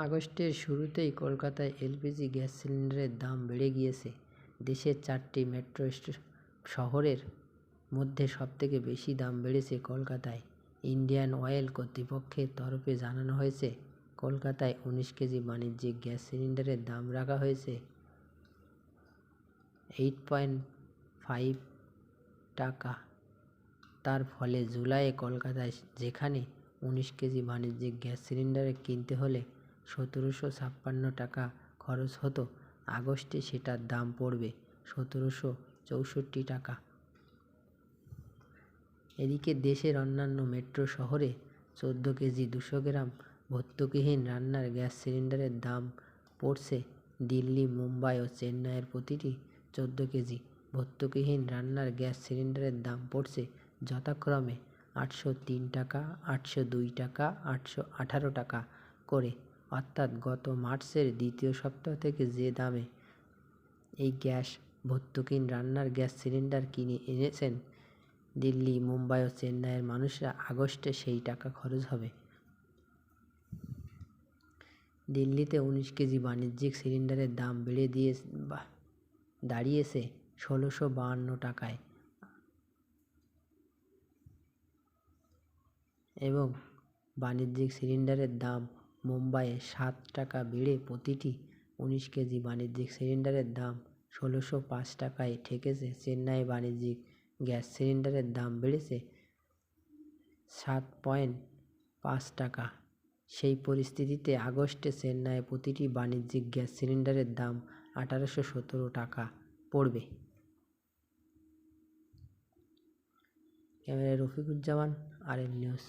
আগস্টের শুরুতেই কলকাতায় এলপিজি গ্যাস সিলিন্ডারের দাম বেড়ে গিয়েছে। দেশের 4টি মেট্রো শহরের মধ্যে সবথেকে বেশি দাম বেড়েছে কলকাতায়। ইন্ডিয়ান অয়েল কর্তৃপক্ষের তরফে জানানো হয়েছে, কলকাতায় 19 কেজি বাণিজ্যিক গ্যাস সিলিন্ডারের দাম রাখা হয়েছে 8.5 টাকা। তার ফলে জুলাইয়ে কলকাতায় যেখানে 19 কেজি বাণিজ্যিক গ্যাস সিলিন্ডার কিনতে হলে 1756 টাকা খরচ হতো, আগস্টে সেটার দাম পড়বে 1764 টাকা। এদিকে দেশের অন্যান্য মেট্রো শহরে 14 কেজি 200 গ্রাম ভর্তুকিহীন রান্নার গ্যাস সিলিন্ডারের দাম পড়ছে দিল্লি, মুম্বাই ও চেন্নাইয়ের প্রতিটি 14 কেজি ভর্তুকিহীন রান্নার গ্যাস সিলিন্ডারের দাম পড়ছে যথাক্রমে 803 টাকা, 802 টাকা, 818 টাকা করে। অর্থাৎ গত মার্চের দ্বিতীয় সপ্তাহ থেকে যে দামে এই গ্যাস ভর্তুকিহীন রান্নার গ্যাস সিলিন্ডার কিনে এনেছেন দিল্লি, মুম্বাই ও চেন্নাইয়ের মানুষরা, আগস্টে সেই টাকা খরচ হবে। দিল্লিতে 19 কেজি বাণিজ্যিক সিলিন্ডারের দাম বেড়ে দাঁড়িয়েছে 1652 টাকায় এবং বাণিজ্যিক সিলিন্ডারের দাম মুম্বাইয়ে 7 টাকা বেড়ে প্রতিটি 19 কেজি বাণিজ্যিক সিলিন্ডারের দাম 1605 টাকায় ঠেকেছে। চেন্নাই বাণিজ্যিক গ্যাস সিলিন্ডারের দাম বেড়েছে 7.5 টাকা। সেই পরিস্থিতিতে আগস্টে চেন্নাইয়ে প্রতিটি বাণিজ্যিক গ্যাস সিলিন্ডারের দাম 1817 টাকা পড়বে। ক্যামেরায় রফিকুজ্জামান, RN নিউজ।